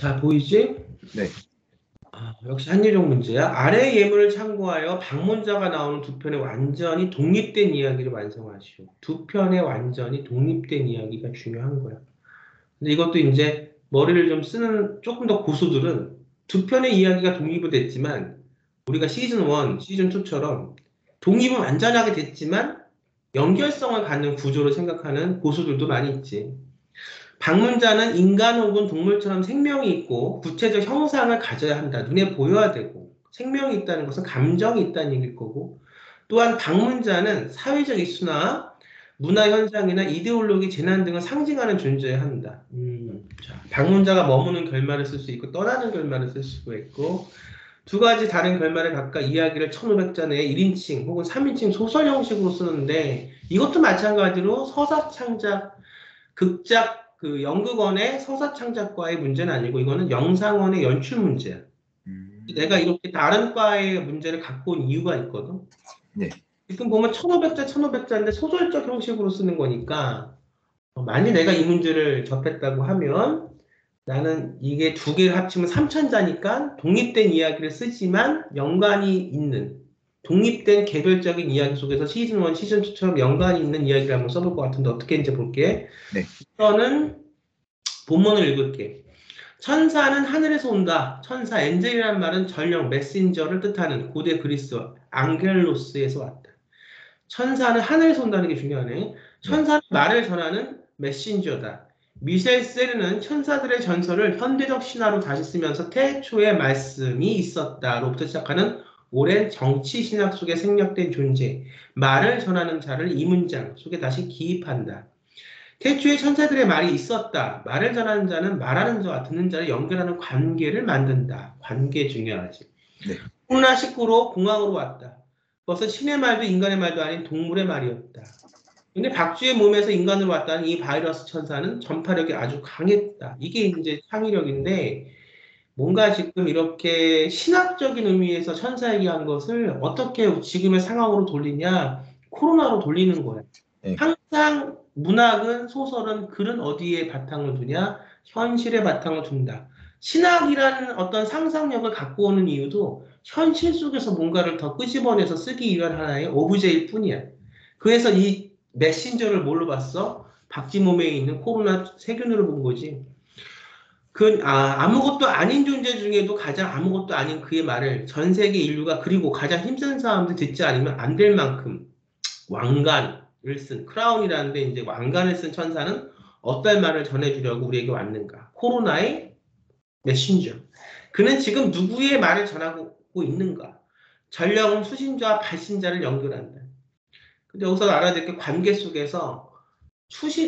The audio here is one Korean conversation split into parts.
자, 보이지? 네. 역시 한예종 문제야. 아래 예문을 참고하여 방문자가 나오는 두 편의 완전히 독립된 이야기를 완성하시오. 두 편의 완전히 독립된 이야기가 중요한 거야. 근데 이것도 이제 머리를 좀 쓰는 조금 더 고수들은 두 편의 이야기가 독립이 됐지만 우리가 시즌 1, 시즌 2처럼 독립은 완전하게 됐지만 연결성을 갖는 구조로 생각하는 고수들도 많이 있지. 방문자는 인간 혹은 동물처럼 생명이 있고 구체적 형상을 가져야 한다. 눈에 보여야 되고 생명이 있다는 것은 감정이 있다는 얘기일 거고 또한 방문자는 사회적 이슈나 문화현상이나 이데올로기, 재난 등을 상징하는 존재여야 한다. 자, 방문자가 머무는 결말을 쓸 수 있고 떠나는 결말을 쓸 수가 있고 두 가지 다른 결말에 각각 이야기를 1500자 내에 1인칭 혹은 3인칭 소설 형식으로 쓰는데 이것도 마찬가지로 서사창작, 극작, 연극원의 서사창작과의 문제는 아니고 이거는 영상원의 연출 문제야. 내가 이렇게 다른 과의 문제를 갖고 온 이유가 있거든. 네. 지금 보면 1500자인데 소설적 형식으로 쓰는 거니까 만약 내가 이 문제를 접했다고 하면 나는 이게 두 개를 합치면 3000자니까 독립된 이야기를 쓰지만 연관이 있는 독립된 개별적인 이야기 속에서 시즌 1, 시즌 2처럼 연관이 있는 이야기를 한번 써볼 것 같은데 어떻게 했는지 볼게. 네. 우선은 본문을 읽을게. 천사는 하늘에서 온다. 천사, 엔젤이라는 말은 전령, 메신저를 뜻하는 고대 그리스어 앙겔로스에서 왔다. 천사는 하늘에서 온다는 게 중요하네. 천사는 말을 전하는 메신저다. 미셸 세르는 천사들의 전설을 현대적 신화로 다시 쓰면서 태초에 말씀이 있었다로부터 시작하는 오랜 정치 신학 속에 생략된 존재, 말을 전하는 자를 이 문장 속에 다시 기입한다. 태초에 천사들의 말이 있었다. 말을 전하는 자는 말하는 자와 듣는 자를 연결하는 관계를 만든다. 관계 중요하지. 네. 코로나 19로 공항으로 왔다. 그것은 신의 말도 인간의 말도 아닌 동물의 말이었다. 근데 박쥐의 몸에서 인간으로 왔다는 이 바이러스 천사는 전파력이 아주 강했다. 이게 이제 창의력인데 뭔가 지금 이렇게 신학적인 의미에서 천사 얘기한 것을 어떻게 지금의 상황으로 돌리냐? 코로나로 돌리는 거야. 네. 항상 문학은 소설은 글은 어디에 바탕을 두냐? 현실에 바탕을 둔다. 신학이라는 어떤 상상력을 갖고 오는 이유도 현실 속에서 뭔가를 더 끄집어내서 쓰기 위한 하나의 오브제일 뿐이야. 그래서 이 메신저를 뭘로 봤어? 박쥐 몸에 있는 코로나 세균으로 본 거지. 아무것도 아닌 존재 중에도 가장 아무것도 아닌 그의 말을 전 세계 인류가 그리고 가장 힘센 사람들 듣지 않으면 안 될 만큼 왕관을 쓴 크라운이라는데 이제 왕관을 쓴 천사는 어떤 말을 전해주려고 우리에게 왔는가? 코로나의 메신저. 그는 지금 누구의 말을 전하고 있는가? 전령은 수신자와 발신자를 연결한다. 근데 여기서 알아야 될 게 관계 속에서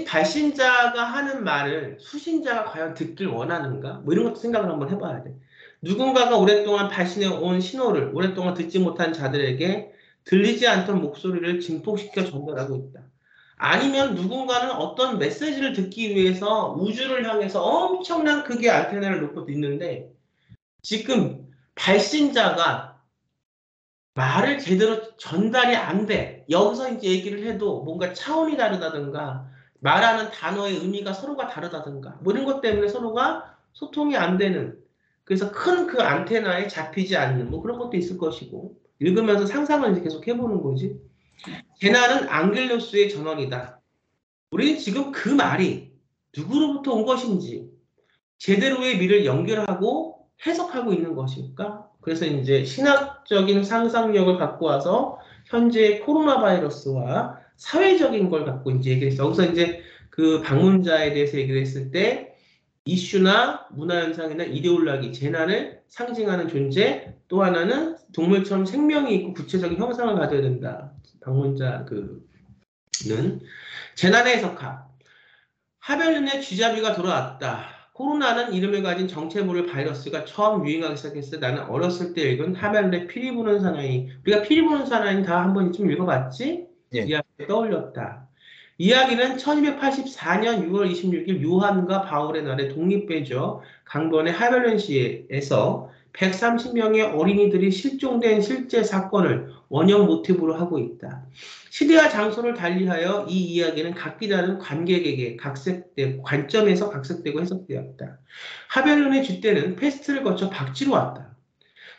발신자가 하는 말을 수신자가 과연 듣길 원하는가? 뭐 이런 것도 생각을 한번 해봐야 돼. 누군가가 오랫동안 발신해 온 신호를 오랫동안 듣지 못한 자들에게 들리지 않던 목소리를 증폭시켜 전달하고 있다. 아니면 누군가는 어떤 메시지를 듣기 위해서 우주를 향해서 엄청난 크기의 안테나를 놓고 있는데 지금 발신자가 말을 제대로 전달이 안 돼. 여기서 이제 얘기를 해도 뭔가 차원이 다르다든가 말하는 단어의 의미가 서로가 다르다든가 뭐 이런 것 때문에 서로가 소통이 안 되는 그래서 큰 그 안테나에 잡히지 않는 뭐 그런 것도 있을 것이고 읽으면서 상상을 이제 계속 해보는 거지. 재난은 앙겔로스의 전원이다. 우리는 지금 그 말이 누구로부터 온 것인지 제대로의 미를 연결하고 해석하고 있는 것일까? 그래서 이제 신학적인 상상력을 갖고 와서 현재 코로나 바이러스와 사회적인 걸 갖고 이제 얘기했어. 여기서 이제 그 방문자에 대해서 얘기를 했을 때 이슈나 문화현상이나 이데올로기, 재난을 상징하는 존재, 또 하나는 동물처럼 생명이 있고 구체적인 형상을 가져야 된다. 방문자 는 재난의 해석학. 하벨른의 쥐잡이가 돌아왔다. 코로나는 이름을 가진 정체모를 바이러스가 처음 유행하기 시작했을 때 나는 어렸을 때 읽은 하멜의 피리 부는 사나이. 우리가 피리 부는 사나이는 다 한 번쯤 읽어봤지? 예. 이야기 떠올렸다. 이야기는 1284년 6월 26일 요한과 바울의 날의 독립배죠. 강번의 하멜른 시에서 130명의 어린이들이 실종된 실제 사건을 원형 모티브로 하고 있다. 시대와 장소를 달리하여 이 이야기는 각기 다른 관객에게 관점에서 각색되고 해석되었다. 하별론의 쥐떼는 패스트를 거쳐 박쥐로 왔다.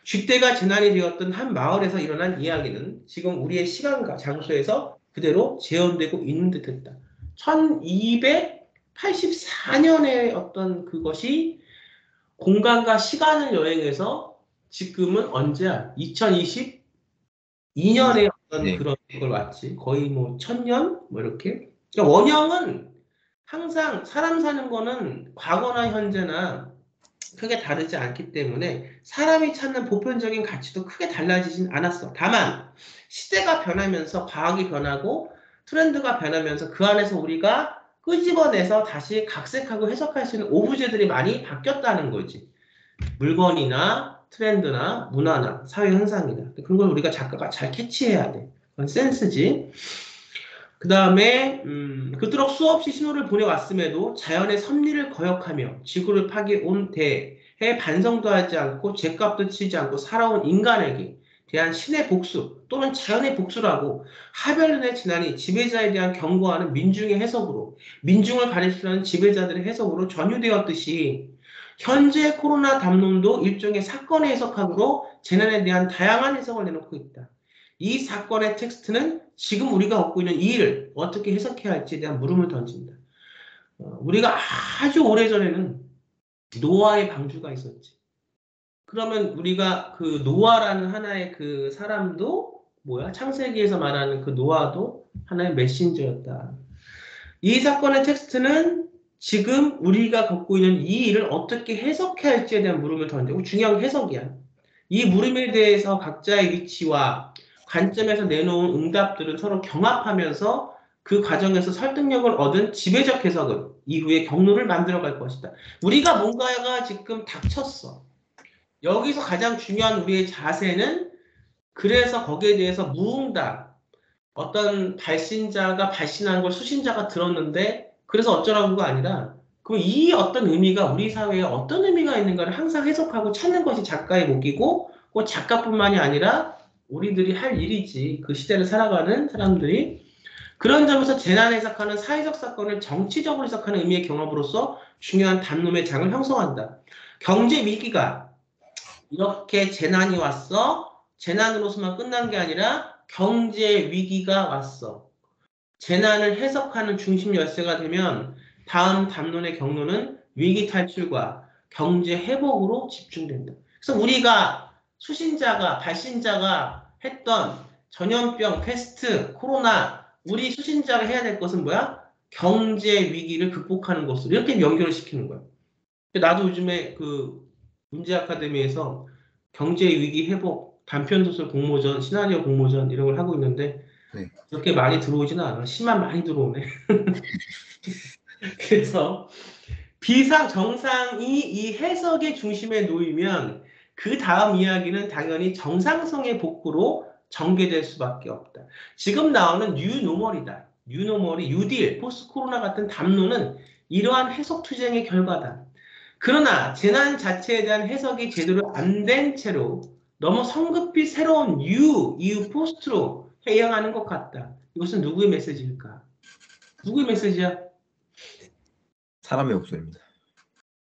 쥐떼가 재난이 되었던 한 마을에서 일어난 이야기는 지금 우리의 시간과 장소에서 그대로 재현되고 있는 듯했다. 1284년의 어떤 그것이 공간과 시간을 여행해서 지금은 언제야? 2022년에 어떤 네. 그런 걸 왔지. 거의 뭐 1000년? 뭐 이렇게. 그러니까 원형은 항상 사람 사는 거는 과거나 현재나 크게 다르지 않기 때문에 사람이 찾는 보편적인 가치도 크게 달라지진 않았어. 다만 시대가 변하면서 과학이 변하고 트렌드가 변하면서 그 안에서 우리가 끄집어내서 다시 각색하고 해석할 수 있는 오브제들이 많이 바뀌었다는 거지. 물건이나 트렌드나 문화나 사회 현상이나 그런 걸 우리가 작가가 잘 캐치해야 돼. 그건 센스지. 그 다음에 그토록 수없이 신호를 보내왔음에도 자연의 섭리를 거역하며 지구를 파괴온 대해 반성도 하지 않고 죗값도 치지 않고 살아온 인간에게 대한 신의 복수 또는 자연의 복수라고 하별론의 진안이 지배자에 대한 경고하는 민중의 해석으로 민중을 가리키는 지배자들의 해석으로 전유되었듯이 현재 코로나 담론도 일종의 사건의 해석학으로 재난에 대한 다양한 해석을 내놓고 있다. 이 사건의 텍스트는 지금 우리가 겪고 있는 이 일을 어떻게 해석해야 할지에 대한 물음을 던진다. 우리가 아주 오래전에는 노아의 방주가 있었지. 그러면 우리가 그 노아라는 하나의 그 사람도 뭐야? 창세기에서 말하는 그 노아도 하나의 메신저였다. 이 사건의 텍스트는 지금 우리가 겪고 있는 이 일을 어떻게 해석해야 할지에 대한 물음을 던지고 중요한 해석이야. 이 물음에 대해서 각자의 위치와 관점에서 내놓은 응답들은 서로 경합하면서 그 과정에서 설득력을 얻은 지배적 해석은 이후에 경로를 만들어갈 것이다. 우리가 뭔가가 지금 닥쳤어. 여기서 가장 중요한 우리의 자세는 그래서 거기에 대해서 무응답, 어떤 발신자가 발신한 걸 수신자가 들었는데 그래서 어쩌라고가 아니라 그럼 이 어떤 의미가 우리 사회에 어떤 의미가 있는가를 항상 해석하고 찾는 것이 작가의 몫이고 그 작가뿐만이 아니라 우리들이 할 일이지. 그 시대를 살아가는 사람들이 그런 점에서 재난 해석하는 사회적 사건을 정치적으로 해석하는 의미의 경험으로서 중요한 담론의 장을 형성한다. 경제 위기가 이렇게 재난이 왔어. 재난으로서만 끝난 게 아니라 경제 위기가 왔어. 재난을 해석하는 중심 열쇠가 되면 다음 담론의 경로는 위기 탈출과 경제 회복으로 집중된다. 그래서 우리가 수신자가 발신자가 했던 전염병, 패스트, 코로나 우리 수신자가 해야 될 것은 뭐야? 경제 위기를 극복하는 것으로 이렇게 연결을 시키는 거야. 나도 요즘에 그 문제 아카데미에서 경제 위기 회복 단편 소설 공모전, 시나리오 공모전 이런 걸 하고 있는데 네. 그렇게 많이 들어오지는 않아. 시만 많이 들어오네. 그래서 비상 정상이 이 해석의 중심에 놓이면 그 다음 이야기는 당연히 정상성의 복구로 전개될 수밖에 없다. 지금 나오는 뉴노멀이다. 뉴노멀이 뉴딜, 포스트 코로나 같은 담론은 이러한 해석 투쟁의 결과다. 그러나 재난 자체에 대한 해석이 제대로 안 된 채로 너무 성급히 새로운 이후 포스트로 해양하는 것 같다. 이것은 누구의 메시지일까? 누구의 메시지야? 사람의 목소리입니다.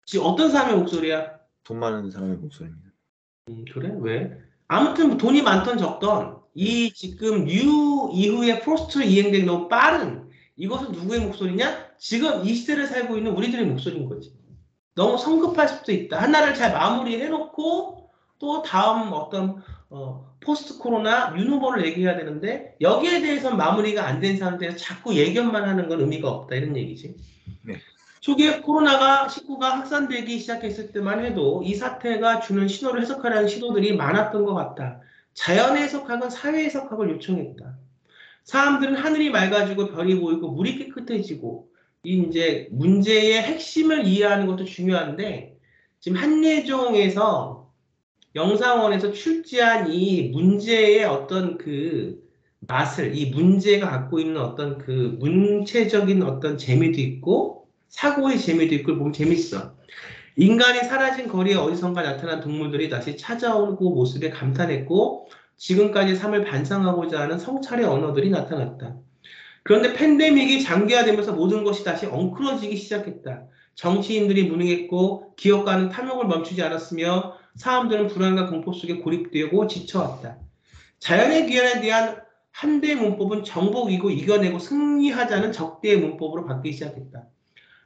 지금 어떤 사람의 목소리야? 돈 많은 사람의 목소리입니다. 그래? 왜? 아무튼 돈이 많던 적던 이 지금 이후에 포스트로 이행된 너무 빠른 이것은 누구의 목소리냐? 지금 이 시대를 살고 있는 우리들의 목소리인 거지. 너무 성급할 수도 있다. 하나를 잘 마무리해놓고 또 다음 어떤 포스트 코로나 뉴노멀을 얘기해야 되는데 여기에 대해서는 마무리가 안 된 상태에서 자꾸 예견만 하는 건 의미가 없다 이런 얘기지. 네. 초기에 코로나19가 확산되기 시작했을 때만 해도 이 사태가 주는 신호를 해석하려는 시도들이 많았던 것 같다. 자연의 해석학은 사회 해석학을 요청했다. 사람들은 하늘이 맑아지고 별이 보이고 물이 깨끗해지고 이제 문제의 핵심을 이해하는 것도 중요한데 지금 한예종에서 영상원에서 출제한 이 문제의 어떤 그 맛을 이 문제가 갖고 있는 어떤 그 문체적인 어떤 재미도 있고 사고의 재미도 있고 보면 재밌어. 인간이 사라진 거리에 어디선가 나타난 동물들이 다시 찾아오고 모습에 감탄했고 지금까지 삶을 반성하고자 하는 성찰의 언어들이 나타났다. 그런데 팬데믹이 장기화되면서 모든 것이 다시 엉클어지기 시작했다. 정치인들이 무능했고 기업가는 탐욕을 멈추지 않았으며 사람들은 불안과 공포 속에 고립되고 지쳐왔다. 자연의 귀환에 대한 한대의 문법은 정복이고 이겨내고 승리하자는 적대의 문법으로 바뀌기 시작했다.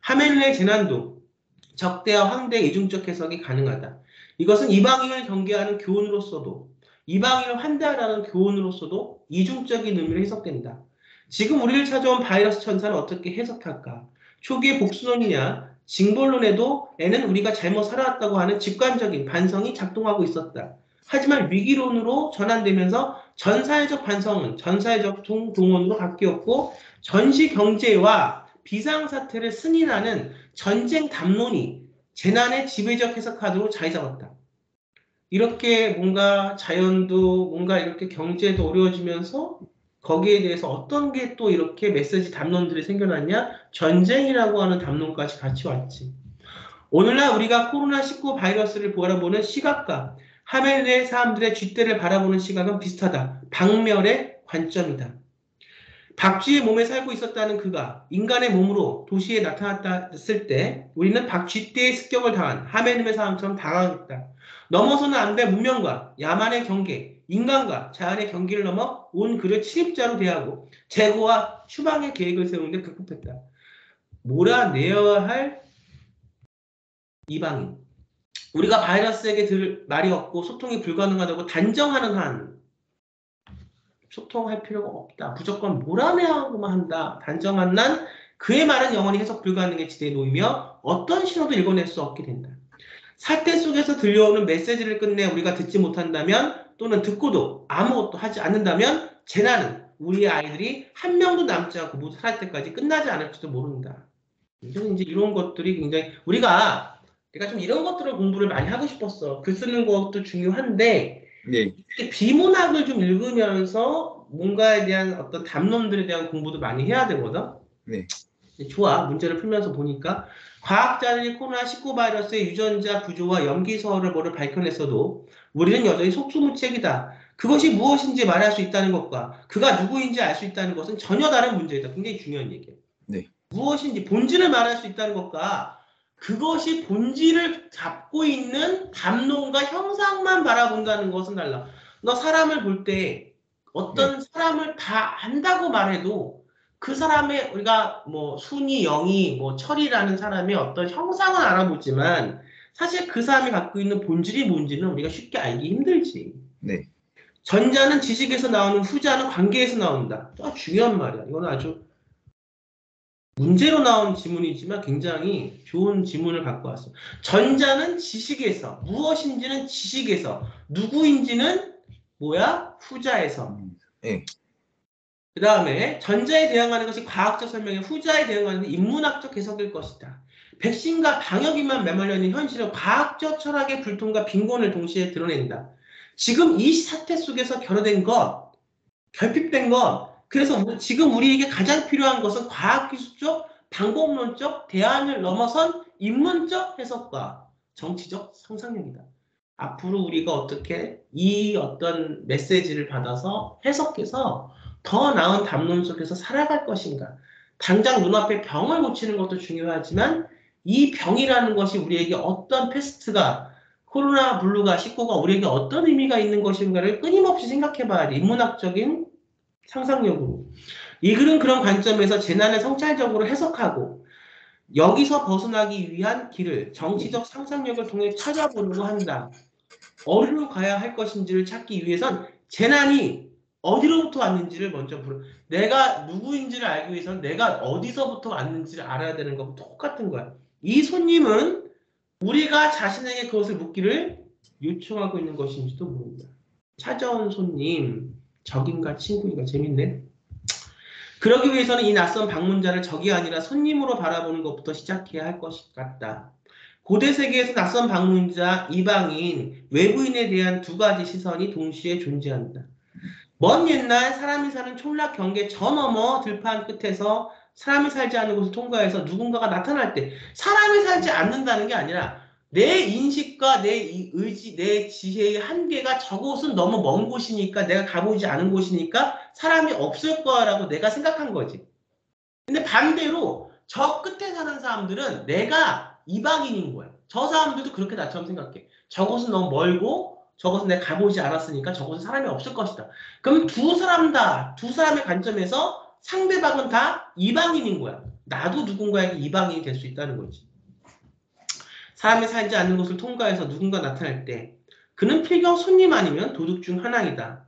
하멜리의 재난도 적대와 황대의 이중적 해석이 가능하다. 이것은 이방인을 경계하는 교훈으로서도 이방인을 환대하라는 교훈으로서도 이중적인 의미로 해석된다. 지금 우리를 찾아온 바이러스 천사는 어떻게 해석할까? 초기의 복수론이냐 징벌론에는 우리가 잘못 살아왔다고 하는 직관적인 반성이 작동하고 있었다. 하지만 위기론으로 전환되면서 전사회적 반성은 전사회적 동원으로 바뀌었고 전시 경제와 비상사태를 승인하는 전쟁 담론이 재난의 지배적 해석하도록 자리 잡았다. 이렇게 뭔가 자연도 뭔가 이렇게 경제도 어려워지면서 거기에 대해서 어떤 게 또 이렇게 메시지 담론들이 생겨났냐? 전쟁이라고 하는 담론까지 같이 왔지. 오늘날 우리가 코로나19 바이러스를 바라보는 시각과 하멜리의 사람들의 쥐떼를 바라보는 시각은 비슷하다. 박멸의 관점이다. 박쥐의 몸에 살고 있었다는 그가 인간의 몸으로 도시에 나타났을 때 우리는 박쥐떼의 습격을 당한 하멜림의 사람처럼 당하겠다. 넘어서는 안 될 문명과 야만의 경계, 인간과 자연의 경계를 넘어 온 그를 침입자로 대하고 제거와 추방의 계획을 세우는데 급급했다. 몰아내어야 할 이방인. 우리가 바이러스에게 들을 말이 없고 소통이 불가능하다고 단정하는 한 소통할 필요가 없다. 무조건 몰아내야만 한다. 단정한 난 그의 말은 영원히 해석 불가능의 지대에 놓이며 어떤 신호도 읽어낼 수 없게 된다. 사태 속에서 들려오는 메시지를 끝내 우리가 듣지 못한다면 또는 듣고도 아무것도 하지 않는다면 재난은 우리 아이들이 한 명도 남지 않고 모두 살 때까지 끝나지 않을지도 모른다. 이제 이런 것들이 굉장히 내가 좀 이런 것들을 공부를 많이 하고 싶었어. 글 쓰는 것도 중요한데 네. 비문학을 좀 읽으면서 뭔가에 대한 어떤 담론들에 대한 공부도 많이 해야 되거든. 네. 좋아. 문제를 풀면서 보니까 과학자들이 코로나19 바이러스의 유전자 구조와 염기서를 밝혀냈어도 우리는 여전히 속수무책이다. 그것이 무엇인지 말할 수 있다는 것과 그가 누구인지 알 수 있다는 것은 전혀 다른 문제이다. 굉장히 중요한 얘기예요. 네. 무엇인지 본질을 말할 수 있다는 것과 그것이 본질을 잡고 있는 담론과 형상만 바라본다는 것은 달라. 너 사람을 볼 때 어떤 사람을 다 안다고 말해도 그 사람의 우리가 뭐 순이, 영이, 뭐 철이라는 사람의 어떤 형상은 알아보지만 사실 그 사람이 갖고 있는 본질이 뭔지는 우리가 쉽게 알기 힘들지. 네. 전자는 지식에서 나오는 후자는 관계에서 나온다. 중요한 말이야. 이건 아주 문제로 나온 지문이지만 굉장히 좋은 지문을 갖고 왔어. 전자는 지식에서, 무엇인지는 지식에서, 누구인지는 후자에서. 네. 그 다음에 전자에 대응하는 것이 과학적 설명에 후자에 대응하는 인문학적 해석일 것이다. 백신과 방역에만 매몰려 있는 현실은 과학적 철학의 불통과 빈곤을 동시에 드러낸다. 지금 이 사태 속에서 결핍된 것, 그래서 지금 우리에게 가장 필요한 것은 과학기술적, 방법론적 대안을 넘어선 인문적 해석과 정치적 상상력이다. 앞으로 우리가 어떻게 이 어떤 메시지를 받아서 해석해서 더 나은 담론 속에서 살아갈 것인가. 당장 눈앞에 병을 고치는 것도 중요하지만 이 병이라는 것이 우리에게 어떤 코로나 블루가 19가 우리에게 어떤 의미가 있는 것인가를 끊임없이 생각해봐야 돼. 인문학적인 상상력으로. 이 글은 그런 관점에서 재난을 성찰적으로 해석하고 여기서 벗어나기 위한 길을 정치적 상상력을 통해 찾아보려고 한다. 어디로 가야 할 것인지를 찾기 위해선 재난이 어디로부터 왔는지를 먼저 내가 누구인지를 알기 위해서는 내가 어디서부터 왔는지를 알아야 되는 것과 똑같은 거야. 이 손님은 우리가 자신에게 그것을 묻기를 요청하고 있는 것인지도 모른다. 찾아온 손님, 적인가 친구인가. 재밌네. 그러기 위해서는 이 낯선 방문자를 적이 아니라 손님으로 바라보는 것부터 시작해야 할 것 같다. 고대 세계에서 낯선 방문자, 이방인, 외부인에 대한 두 가지 시선이 동시에 존재한다. 먼 옛날 사람이 사는 촌락 경계 저 너머 들판 끝에서 사람이 살지 않는 곳을 통과해서 누군가가 나타날 때 사람이 살지 않는다는 게 아니라 내 인식과 내 의지, 내 지혜의 한계가 저곳은 너무 먼 곳이니까 내가 가보지 않은 곳이니까 사람이 없을 거라고 내가 생각한 거지. 근데 반대로 저 끝에 사는 사람들은 내가 이방인인 거야. 저 사람들도 그렇게 나처럼 생각해. 저곳은 너무 멀고 저곳은 내가 가보지 않았으니까 저곳은 사람이 없을 것이다. 그럼 두 사람의 관점에서 상대방은 다 이방인인 거야. 나도 누군가에게 이방인이 될 수 있다는 거지. 사람이 살지 않는 곳을 통과해서 누군가 나타날 때 그는 필경 손님 아니면 도둑 중 하나이다.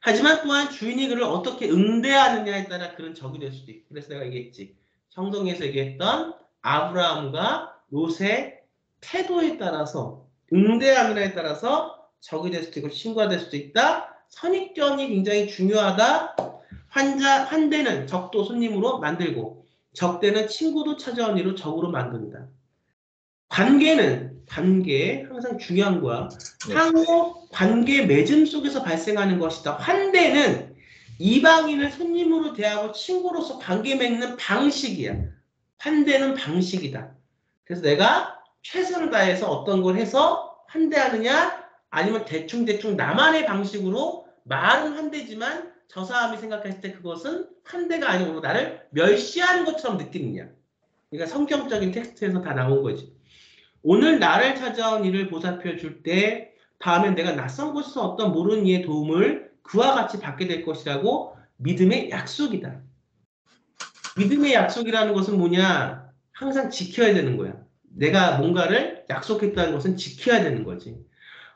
하지만 또한 주인이 그를 어떻게 응대하느냐에 따라 그는 적이 될 수도 있고. 그래서 내가 얘기했지. 성경에서 얘기했던 아브라함과 롯의 태도에 따라서 응대하느냐에 따라서 적이 될 수도 있고 친구가 될 수도 있다. 선입견이 굉장히 중요하다. 환대는 적도 손님으로 만들고 적대는 친구도 찾아온 이로 적으로 만든다. 관계 항상 중요한 거야. 상호 관계 맺음 속에서 발생하는 것이다. 환대는 이방인을 손님으로 대하고 친구로서 관계 맺는 방식이야. 환대는 방식이다. 그래서 내가 최선을 다해서 어떤 걸 해서 환대하느냐 아니면 대충 나만의 방식으로 말은 환대지만 저 사람이 생각했을 때 그것은 환대가 아니고 나를 멸시하는 것처럼 느끼느냐. 그러니까 성경적인 텍스트에서 다 나온 거지. 오늘 나를 찾아온 이를 보살펴 줄 때 다음엔 내가 낯선 곳에서 어떤 모르는 이의 도움을 그와 같이 받게 될 것이라고 믿음의 약속이다. 믿음의 약속이라는 것은 뭐냐? 항상 지켜야 되는 거야. 내가 뭔가를 약속했다는 것은 지켜야 되는 거지.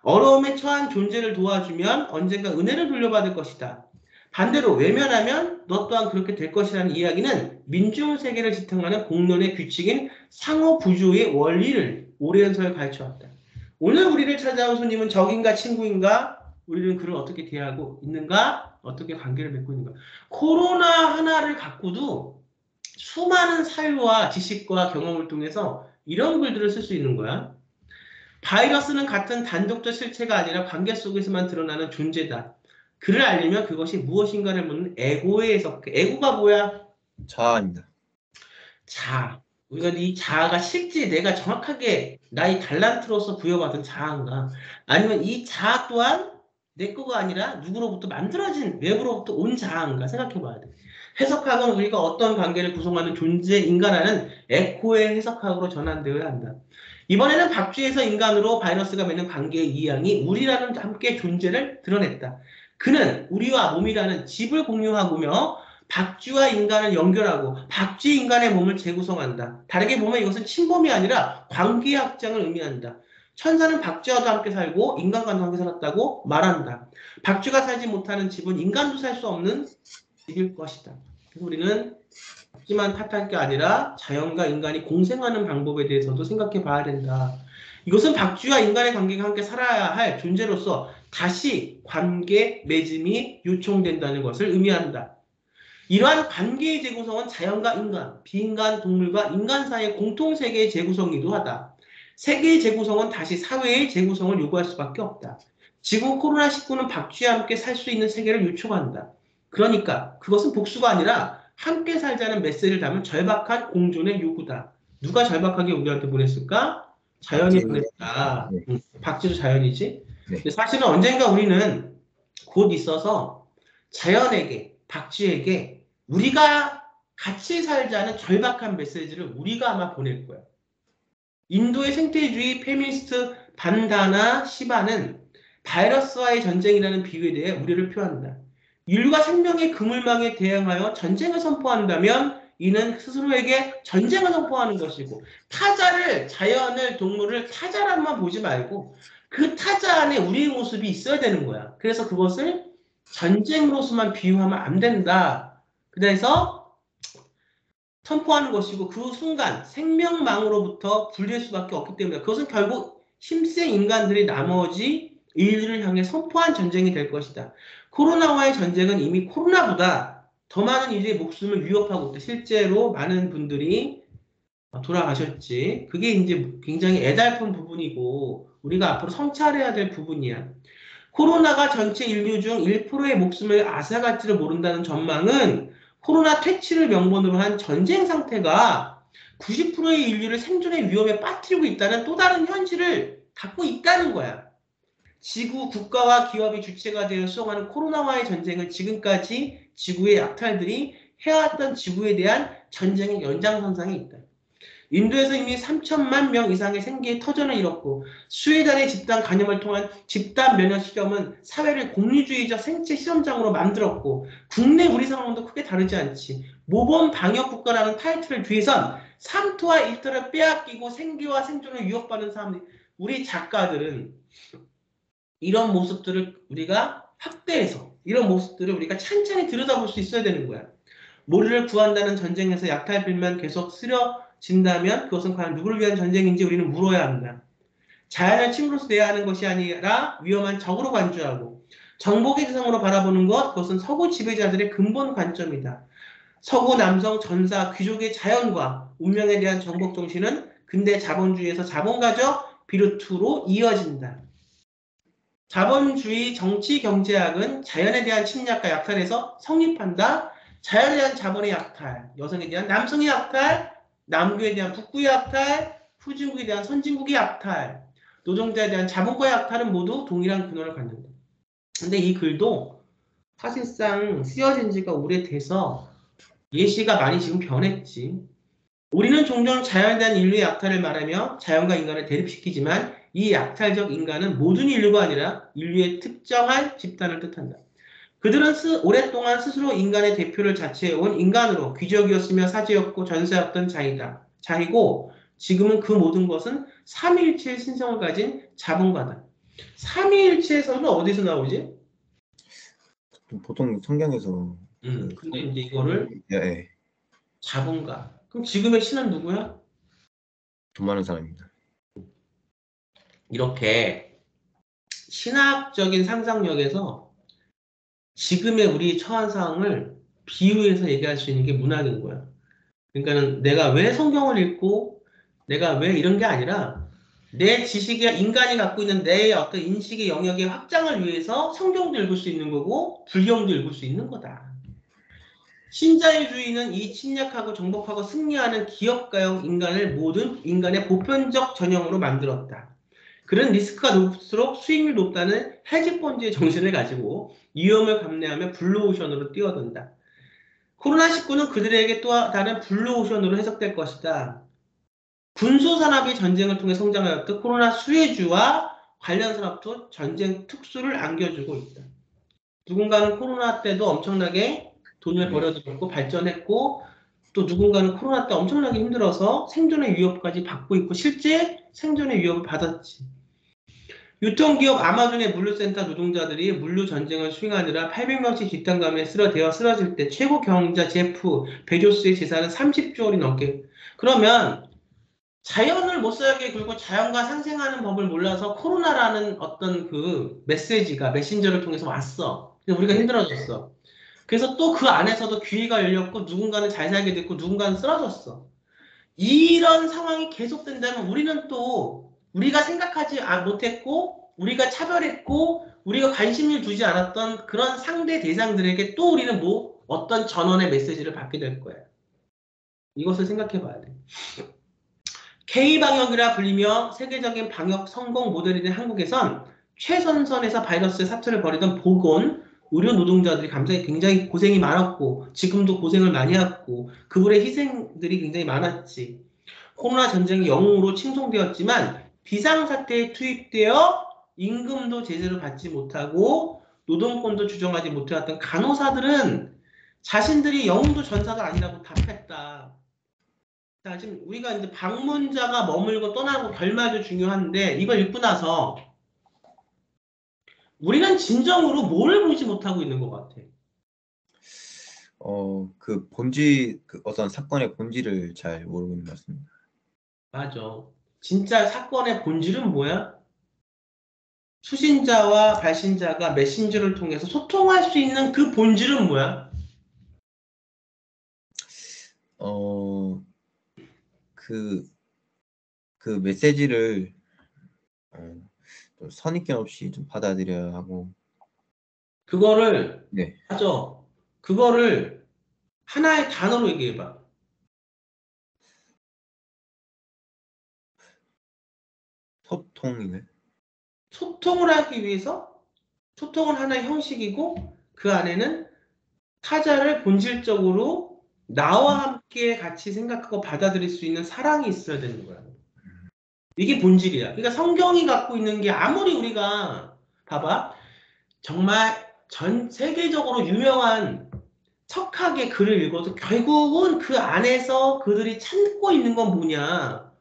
어려움에 처한 존재를 도와주면 언젠가 은혜를 돌려받을 것이다. 반대로 외면하면 너 또한 그렇게 될 것이라는 이야기는 민중세계를 지탱하는 공론의 규칙인 상호부조의 원리를 오래전서에 가르쳐왔다. 오늘 우리를 찾아온 손님은 적인가 친구인가? 우리는 그를 어떻게 대하고 있는가? 어떻게 관계를 맺고 있는가? 코로나 하나를 갖고도 수많은 사유와 지식과 경험을 통해서 이런 글들을 쓸 수 있는 거야. 바이러스는 같은 단독적 실체가 아니라 관계 속에서만 드러나는 존재다. 그를 알려면 그것이 무엇인가를 묻는 에고에 해석해. 에고가 뭐야? 자아입니다. 자아. 우리가 이 자아가 실제 내가 정확하게 나의 달란트로서 부여받은 자아인가? 아니면 이 자아 또한 내 거가 아니라 누구로부터 만들어진 외부로부터 온 자아인가? 생각해 봐야 돼. 해석학은 우리가 어떤 관계를 구성하는 존재인가라는 에코의 해석학으로 전환되어야 한다. 이번에는 박쥐에서 인간으로 바이러스가 맺는 관계의 이양이 우리라는 함께 존재를 드러냈다. 그는 우리와 몸이라는 집을 공유하고며 박쥐와 인간을 연결하고 박쥐 인간의 몸을 재구성한다. 다르게 보면 이것은 침범이 아니라 관계 확장을 의미한다. 천사는 박쥐와도 함께 살고 인간과도 함께 살았다고 말한다. 박쥐가 살지 못하는 집은 인간도 살 수 없는 집일 것이다. 우리는 박쥐만 탓할 게 아니라 자연과 인간이 공생하는 방법에 대해서도 생각해 봐야 된다. 이것은 박쥐와 인간의 관계가 함께 살아야 할 존재로서 다시 관계 맺음이 요청된다는 것을 의미한다. 이러한 관계의 재구성은 자연과 인간, 비인간, 동물과 인간 사이의 공통세계의 재구성이기도 하다. 세계의 재구성은 다시 사회의 재구성을 요구할 수밖에 없다. 지금 코로나19는 박쥐와 함께 살 수 있는 세계를 요청한다. 그러니까 그것은 복수가 아니라 함께 살자는 메시지를 담은 절박한 공존의 요구다. 누가 절박하게 우리한테 보냈을까? 자연이 보냈다. 박쥐도 자연이지. 네. 근데 사실은 언젠가 우리는 곧 있어서 자연에게, 박쥐에게 우리가 같이 살자는 절박한 메시지를 우리가 아마 보낼 거야. 인도의 생태주의 페미니스트 반다나 시바는 바이러스와의 전쟁이라는 비유에 대해 우려를 표한다. 인류가 생명의 그물망에 대항하여 전쟁을 선포한다면 이는 스스로에게 전쟁을 선포하는 것이고 타자를, 자연을, 동물을 타자라만 보지 말고 그 타자 안에 우리의 모습이 있어야 되는 거야. 그래서 그것을 전쟁으로서만 비유하면 안 된다. 그래서 선포하는 것이고 그 순간 생명망으로부터 분리할 수밖에 없기 때문에 그것은 결국 힘센 인간들이 나머지 인류를 향해 선포한 전쟁이 될 것이다. 코로나와의 전쟁은 이미 코로나보다 더 많은 이들의 목숨을 위협하고 있다. 실제로 많은 분들이 돌아가셨지. 그게 이제 굉장히 애달픈 부분이고 우리가 앞으로 성찰해야 될 부분이야. 코로나가 전체 인류 중 1%의 목숨을 앗아갈지를 모른다는 전망은 코로나 퇴치를 명분으로 한 전쟁 상태가 90%의 인류를 생존의 위험에 빠뜨리고 있다는 또 다른 현실을 갖고 있다는 거야. 지구 국가와 기업이 주체가 되어 수행하는 코로나와의 전쟁은 지금까지 지구의 약탈들이 해왔던 지구에 대한 전쟁의 연장선상에 있다. 인도에서 이미 3천만 명 이상의 생계의 터전을 잃었고 스웨덴의 집단 간염을 통한 집단 면역 실험은 사회를 공리주의적 생체 실험장으로 만들었고 국내 우리 상황도 크게 다르지 않지. 모범 방역 국가라는 타이틀을 뒤에선 삼토와 일터를 빼앗기고 생계와 생존을 위협받는 사람들, 우리 작가들은 이런 모습들을 우리가 확대해서 이런 모습들을 우리가 찬찬히 들여다볼 수 있어야 되는 거야. 모리를 구한다는 전쟁에서 약탈들만 계속 쓰러진다면 그것은 과연 누구를 위한 전쟁인지 우리는 물어야 한다. 자연을 친구로서 대하는 것이 아니라 위험한 적으로 간주하고 정복의 대상으로 바라보는 것, 그것은 서구 지배자들의 근본 관점이다. 서구 남성 전사 귀족의 자연과 운명에 대한 정복 정신은 근대 자본주의에서 자본가적 비루트로 이어진다. 자본주의 정치 경제학은 자연에 대한 침략과 약탈에서 성립한다. 자연에 대한 자본의 약탈, 여성에 대한 남성의 약탈, 남구에 대한 북구의 약탈, 후진국에 대한 선진국의 약탈, 노동자에 대한 자본과의 약탈은 모두 동일한 근원을 갖는다. 근데 이 글도 사실상 쓰여진 지가 오래돼서 예시가 많이 지금 변했지. 우리는 종종 자연에 대한 인류의 약탈을 말하며 자연과 인간을 대립시키지만 이 약탈적 인간은 모든 인류가 아니라 인류의 특정한 집단을 뜻한다. 그들은 오랫동안 스스로 인간의 대표를 자처해온 인간으로 귀족이었으며 사제였고 전사였던 자이다. 자이고 지금은 그 모든 것은 삼위일체의 신성을 가진 자본가다. 삼위일체에서는 어디서 나오지? 보통 성경에서 근데 이제 이거를 예, 예. 자본가. 그럼 지금의 신은 누구야? 돈 많은 사람입니다. 이렇게 신학적인 상상력에서 지금의 우리 처한 상황을 비유해서 얘기할 수 있는 게 문학인 거야. 그러니까는 내가 왜 성경을 읽고 내가 왜 이런 게 아니라 내 지식이 인간이 갖고 있는 내 어떤 인식의 영역의 확장을 위해서 성경도 읽을 수 있는 거고 불경도 읽을 수 있는 거다. 신자유주의는 이 침략하고 정복하고 승리하는 기업가형 인간을 모든 인간의 보편적 전형으로 만들었다. 그런 리스크가 높을수록 수익률이 높다는 해지펀지의 정신을 가지고 위험을 감내하며 블루오션으로 뛰어든다. 코로나19는 그들에게 또 다른 블루오션으로 해석될 것이다. 군소산업이 전쟁을 통해 성장하였듯 코로나 수혜주와 관련 산업도 전쟁 특수를 안겨주고 있다. 누군가는 코로나 때도 엄청나게 돈을 네. 벌어들였고 발전했고 또 누군가는 코로나 때 엄청나게 힘들어서 생존의 위협까지 받고 있고 실제 생존의 위협을 받았지. 유통기업 아마존의 물류센터 노동자들이 물류 전쟁을 수행하느라 800명씩 집단감에 쓰러질 때 최고 경영자 제프 베조스의 재산은 30조 원이 넘게. 그러면 자연을 못 살게 굴고 자연과 상생하는 법을 몰라서 코로나라는 어떤 그 메신저를 통해서 왔어. 근데 우리가 네. 힘들어졌어. 그래서 또 그 안에서도 기회가 열렸고 누군가는 잘 살게 됐고 누군가는 쓰러졌어. 이런 상황이 계속된다면 우리는 또 우리가 생각하지 못했고 우리가 차별했고 우리가 관심을 두지 않았던 그런 상대 대상들에게 또 우리는 뭐 어떤 전원의 메시지를 받게 될 거야. 이것을 생각해 봐야 돼. K방역이라 불리며 세계적인 방역 성공 모델이 된 한국에선 최선선에서 바이러스의 사투를 벌이던 보건, 의료 노동자들이 굉장히 고생이 많았고 지금도 고생을 많이 했고 그분의 희생들이 굉장히 많았지. 코로나 전쟁이 영웅으로 칭송되었지만 비상사태에 투입되어 임금도 제대로 받지 못하고 노동권도 주장하지 못해왔던 간호사들은 자신들이 영웅도 전사가 아니라고 답했다. 자, 지금 우리가 이제 방문자가 머물고 떠나고 결말도 중요한데 이걸 읽고 나서 우리는 진정으로 뭘 보지 못하고 있는 것 같아. 그 어떤 사건의 본질을 잘 모르고 있는 것 같습니다. 맞아. 진짜 사건의 본질은 뭐야? 수신자와 발신자가 메신저를 통해서 소통할 수 있는 그 본질은 뭐야? 어, 그, 그 메시지를 좀 선입견 없이 좀 받아들여야 하고, 그거를, 네. 맞아. 그거를 하나의 단어로 얘기해봐. 소통을. 소통을 하기 위해서 소통은 하나의 형식이고 그 안에는 타자를 본질적으로 나와 함께 같이 생각하고 받아들일 수 있는 사랑이 있어야 되는 거야. 이게 본질이야. 그러니까 성경이 갖고 있는 게 아무리 우리가 봐봐. 정말 전 세계적으로 유명한 척하게 글을 읽어도 결국은 그 안에서 그들이 찾고 있는 건 뭐냐?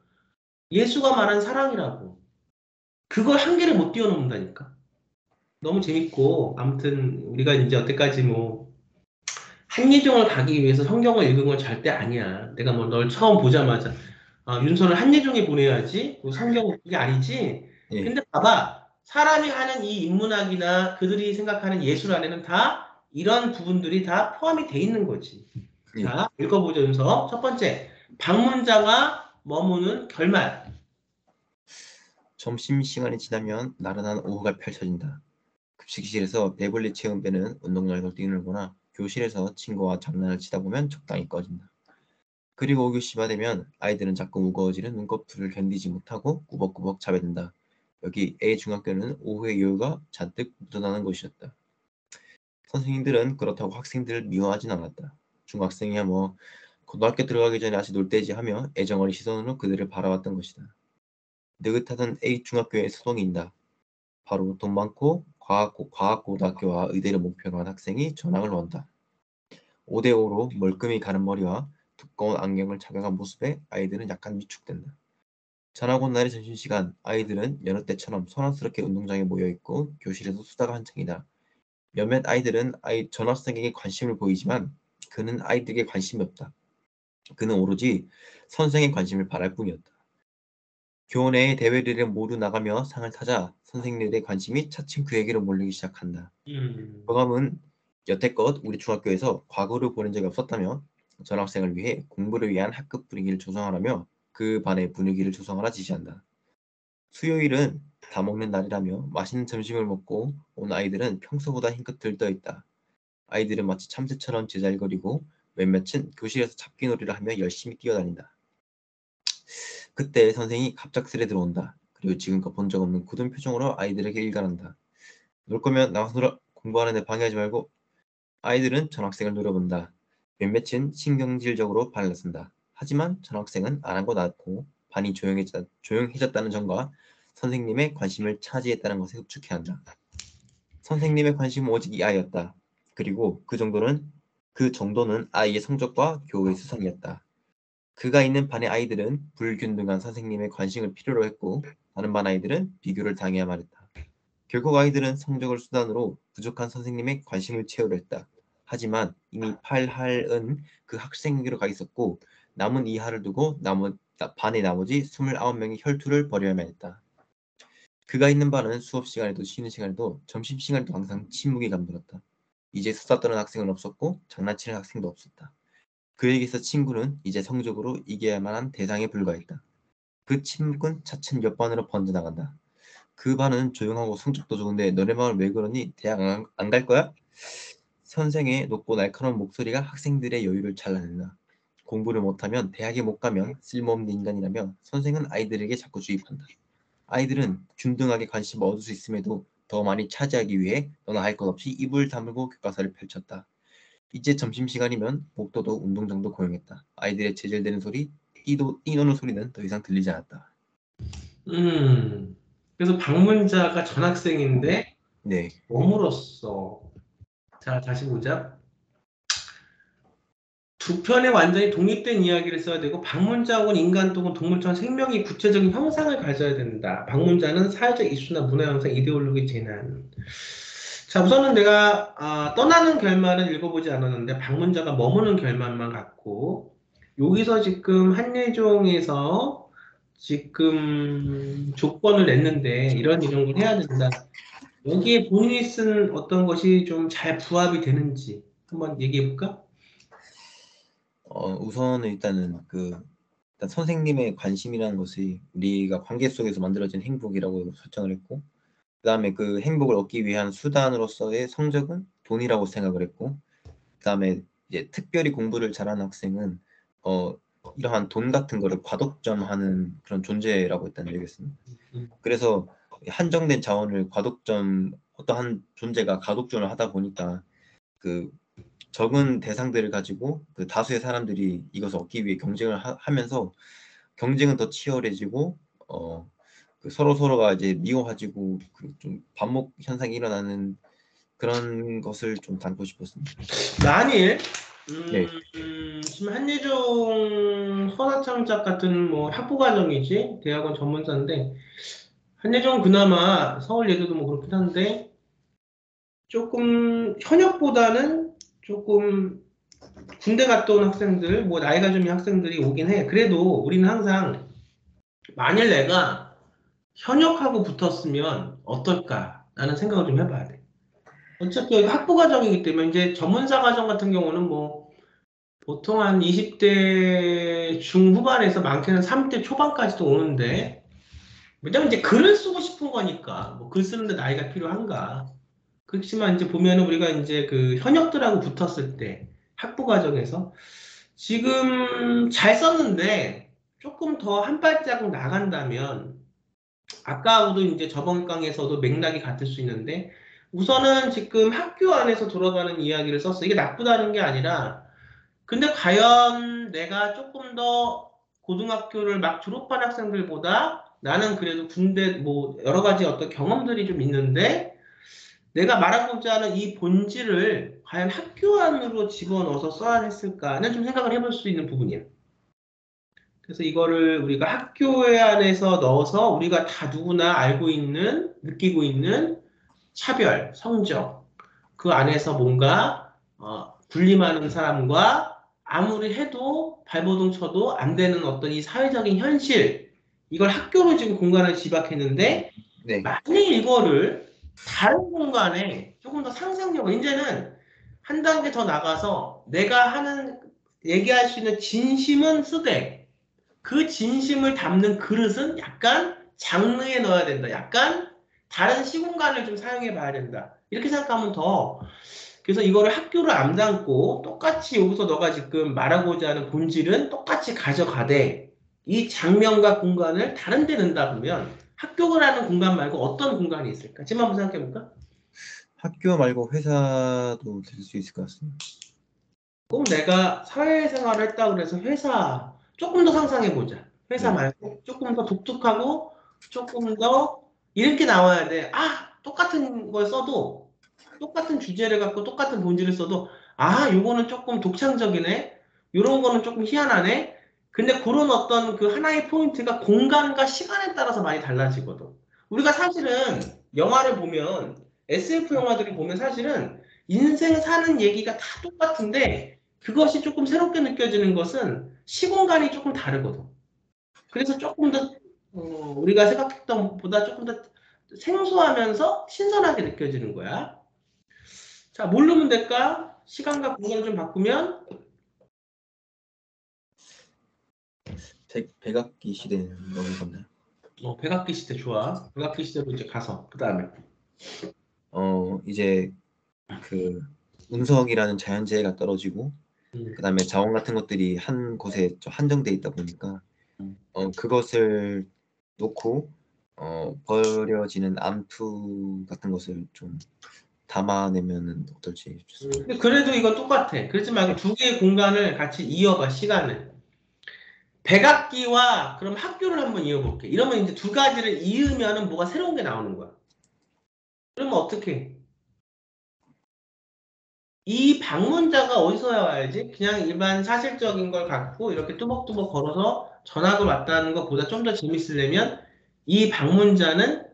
예수가 말한 사랑이라고. 그걸 한계를 못 뛰어넘는다니까. 너무 재밌고 아무튼 우리가 이제 여태까지 뭐 한예종을 가기 위해서 성경을 읽은 건 절대 아니야. 내가 뭐 널 처음 보자마자 윤서를 한예종에 보내야지. 뭐 성경 그게 아니지. 예, 근데 봐봐. 사람이 하는 이 인문학이나 그들이 생각하는 예술 안에는 다 이런 부분들이 다 포함이 돼 있는 거지. 예. 자, 읽어보죠, 윤서. 첫 번째, 방문자가 머무는 결말. 점심시간이 지나면 나른한 오후가 펼쳐진다. 급식실에서 배불리 채운 배는 운동장에서 뛰놀거나 교실에서 친구와 장난을 치다 보면 적당히 꺼진다. 그리고 5교시가 되면 아이들은 자꾸 무거워지는 눈꺼풀을 견디지 못하고 꾸벅꾸벅 자배든다. 여기 A 중학교는 오후의 여유가 잔뜩 묻어나는 곳이었다. 선생님들은 그렇다고 학생들을 미워하진 않았다. 중학생이야 뭐 고등학교 들어가기 전에 아직 놀 때지 하며 애정어린 시선으로 그들을 바라봤던 것이다. 느긋하던 A 중학교의 소동이인다. 바로 돈 많고 과학고등학교와 의대를 목표로 한 학생이 전학을 온다. 5대5로 멀끔히 가른 머리와 두꺼운 안경을 착용한 모습에 아이들은 약간 위축된다. 전학 온 날의 점심시간, 아이들은 여느 때처럼 소란스럽게 운동장에 모여있고 교실에서 수다가 한창이다. 몇몇 아이들은 전학생에게 관심을 보이지만 그는 아이들에게 관심이 없다. 그는 오로지 선생의 관심을 바랄 뿐이었다. 교내의 대회들에 모두 나가며 상을 타자 선생님들의 관심이 차츰 그에게로 몰리기 시작한다. 음, 교감은 여태껏 우리 중학교에서 과거를 보낸 적이 없었다며 전학생을 위해 공부를 위한 학급 분위기를 조성하라며 그 반의 분위기를 조성하라 지시한다. 수요일은 다 먹는 날이라며 맛있는 점심을 먹고 온 아이들은 평소보다 힘껏 들떠있다. 아이들은 마치 참새처럼 제잘거리고 몇몇은 교실에서 잡기놀이를 하며 열심히 뛰어다닌다. 그때 선생이 갑작스레 들어온다. 그리고 지금껏 본 적 없는 굳은 표정으로 아이들에게 일갈한다. 놀 거면 나가서 놀아. 공부하는데 방해하지 말고. 아이들은 전학생을 노려본다. 몇몇은 신경질적으로 발을 나선다. 하지만 전학생은 안 한 거 낫고 반이 조용해졌다는 점과 선생님의 관심을 차지했다는 것에 흡축해한다. 선생님의 관심은 오직 이 아이였다. 그리고 그 정도는 아이의 성적과 교우의 수상이었다. 그가 있는 반의 아이들은 불균등한 선생님의 관심을 필요로 했고 다른 반 아이들은 비교를 당해야만 했다. 결국 아이들은 성적을 수단으로 부족한 선생님의 관심을 채우려 했다. 하지만 이미 8할은 그 학생에게로 가 있었고 남은 2할을 두고 반의 나머지 29명이 혈투를 벌여야만 했다. 그가 있는 반은 수업 시간에도 쉬는 시간에도 점심시간에도 항상 침묵이 감돌았다. 이제 수다 떠는 학생은 없었고 장난치는 학생도 없었다. 그에게서 친구는 이제 성적으로 이겨야만 한 대상에 불과했다. 그 침묵은 차츰 몇 반으로 번져나간다. 그 반은 조용하고 성적도 좋은데 너네 반은 왜 그러니? 대학 안 갈 거야? 선생의 높고 날카로운 목소리가 학생들의 여유를 잘라낸다. 공부를 못하면 대학에 못 가면 쓸모없는 인간이라며 선생은 아이들에게 자꾸 주입한다. 아이들은 균등하게 관심을 얻을 수 있음에도 더 많이 차지하기 위해 너나 할 것 없이 입을 다물고 교과서를 펼쳤다. 이제 점심시간이면 복도도 운동장도 고용했다. 아이들의 제잘되는 소리, 뛰노는 소리는 더 이상 들리지 않았다. 그래서 방문자가 전학생인데 네, 머물었어. 자, 다시 보자. 두 편에 완전히 독립된 이야기를 써야 되고 방문자 혹은 인간 또는 동물처럼 생명이 구체적인 형상을 가져야 된다. 방문자는 사회적 이슈나 문화 형상, 이데올로기 재난. 자, 우선은 내가 떠나는 결말은 읽어보지 않았는데 방문자가 머무는 결말만 갖고 여기서 지금 한예종에서 지금 조건을 냈는데 이런 걸 해야 된다. 여기에 본인이 쓴 어떤 것이 좀 잘 부합이 되는지 한번 얘기해 볼까? 우선은 일단 선생님의 관심이라는 것이 우리가 관계 속에서 만들어진 행복이라고 설정을 했고, 그 다음에 그 행복을 얻기 위한 수단으로서의 성적은 돈이라고 생각을 했고, 그 다음에 이제 특별히 공부를 잘하는 학생은 어, 이러한 돈 같은 거를 과독점하는 그런 존재라고 했다는 얘기였습니다. 음. 그래서 한정된 자원을 어떠한 존재가 과독점을 하다 보니까 그 적은 대상들을 가지고 그 다수의 사람들이 이것을 얻기 위해 경쟁을 하면서 경쟁은 더 치열해지고 그 서로가 이제 미워가지고 그 좀 반목 현상이 일어나는 그런 것을 좀 담고 싶었습니다. 만일 네. 지금 한예종 선화창작 같은 뭐 학부과정이지 대학원 전문사인데 한예종 그나마 서울예대도 뭐 그렇긴 한데 조금 현역보다는 조금 군대 갔다 온 학생들 뭐 나이가 좀 있는 학생들이 오긴 해. 그래도 우리는 항상 만일 내가 현역하고 붙었으면 어떨까라는 생각을 좀 해봐야 돼. 어차피 여기 학부 과정이기 때문에 이제 전문사 과정 같은 경우는 뭐 보통 한 20대 중후반에서 많게는 30대 초반까지도 오는데 왜냐면 이제 글을 쓰고 싶은 거니까 뭐 글 쓰는데 나이가 필요한가. 그렇지만 이제 보면은 우리가 이제 그 현역들하고 붙었을 때 학부 과정에서 지금 잘 썼는데 조금 더 한 발자국 나간다면 아까도 이제 저번 강에서도 맥락이 같을 수 있는데 우선은 지금 학교 안에서 돌아가는 이야기를 썼어. 이게 나쁘다는 게 아니라 근데 과연 내가 조금 더 고등학교를 막 졸업한 학생들보다 나는 그래도 군대 뭐 여러 가지 어떤 경험들이 좀 있는데 내가 말하고자 하는 이 본질을 과연 학교 안으로 집어넣어서 써야 했을까는 좀 생각을 해볼 수 있는 부분이야. 그래서 이거를 우리가 학교에 안에서 넣어서 우리가 다 누구나 알고 있는, 느끼고 있는 차별, 성적, 그 안에서 뭔가 군림하는 사람과 아무리 해도 발버둥 쳐도 안 되는 어떤 이 사회적인 현실, 이걸 학교로 지금 공간을 집약했는데 네. 만약 이거를 다른 공간에 조금 더 상상력을 이제는 한 단계 더 나가서 내가 하는 얘기할 수 있는 진심은 쓰되 그 진심을 담는 그릇은 약간 장르에 넣어야 된다. 약간 다른 시공간을 좀 사용해 봐야 된다. 이렇게 생각하면 더 그래서 이거를 학교를 안 담고 똑같이 여기서 너가 지금 말하고자 하는 본질은 똑같이 가져가되 이 장면과 공간을 다른 데 넣는다 보면 학교라는 공간 말고 어떤 공간이 있을까? 지금 한번 생각해 볼까? 학교 말고 회사도 될 수 있을 것 같습니다. 꼭 내가 사회생활을 했다 그래서 회사 조금 더 상상해 보자. 회사 네. 말고 조금 더 독특하고 조금 더 이렇게 나와야 돼. 아, 똑같은 걸 써도 똑같은 주제를 갖고 똑같은 본질을 써도 아, 요거는 조금 독창적이네. 요런 거는 조금 희한하네. 근데 그런 어떤 그 하나의 포인트가 공간과 시간에 따라서 많이 달라지거든. 우리가 사실은 영화를 보면 SF 영화들을 보면 사실은 인생 사는 얘기가 다 똑같은데 그것이 조금 새롭게 느껴지는 것은 시공간이 조금 다르거든. 그래서 조금 더 우리가 생각했던 것보다 조금 더 생소하면서 신선하게 느껴지는 거야. 자, 뭘 넣으면 될까? 시간과 공간을 좀 바꾸면 백악기 시대는 너무 건나요? 백악기 시대 좋아. 백악기 시대로 이제 가서 그 다음에 이제 그 운석이라는 자연재해가 떨어지고 그 다음에 자원 같은 것들이 한 곳에 좀 한정돼 있다 보니까 그것을 놓고 버려지는 암투 같은 것을 좀 담아내면은 어떨지 좋습니다. 근데 그래도 이건 똑같아. 그렇지 말고 두 개의 공간을 같이 이어봐 시간을. 백악기와 그럼 학교를 한번 이어볼게. 이러면 이제 두 가지를 이으면은 뭐가 새로운 게 나오는 거야. 그러면 어떻게? 이 방문자가 어디서 와야지? 그냥 일반 사실적인 걸 갖고 이렇게 뚜벅뚜벅 걸어서 전학을 왔다는 것보다 좀 더 재밌으려면 이 방문자는